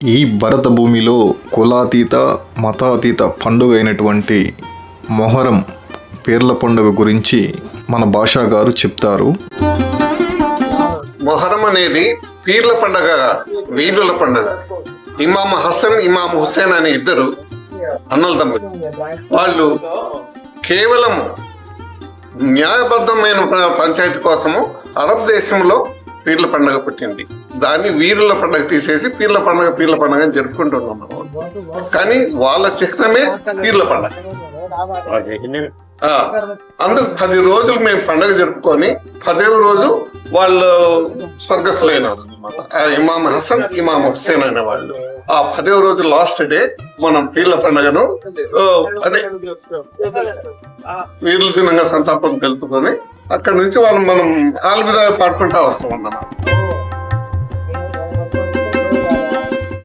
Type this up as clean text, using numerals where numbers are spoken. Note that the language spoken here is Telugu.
ఈ భరత భూమిలో కులాతీత మతాతీత పండుగ అయినటువంటి మొహరం పీర్ల పండుగ గురించి మన భాషా గారు చెప్తారు. మొహరం అనేది పీర్ల పండుగ, వీరుల పండుగ. ఇమాం హసన్, ఇమాం హుస్సేన్ అనే ఇద్దరు అన్నల తమ్ముడు. వాళ్ళు కేవలం న్యాయబద్ధమైన పంచాయతీ కోసము అరబ్ దేశంలో పీర్ల పండుగ పుట్టింది. దాన్ని వీరుల పండుగ తీసేసి పీర్ల పండుగ జరుపుకుంటున్నాం. కానీ వాళ్ళ చిహ్నమే పీర్ల పండుగ. అందుకు 10 రోజులు మేము పండుగ జరుపుకొని 10వ రోజు వాళ్ళు స్వర్గస్థులైనారు అనమాట. ఇమాం హసన్, ఇమాం హుస్సేన్ అనే వాళ్ళు. ఆ 10వ రోజు లాస్ట్ డే మనం పీర్ల పండుగను అదే వీరుల దినంగా సంతాపం తెలుపుకొని అక్కడ నుంచి మనం ఆల్విదా పాడుకుంటా వస్తాం అన్నమాట.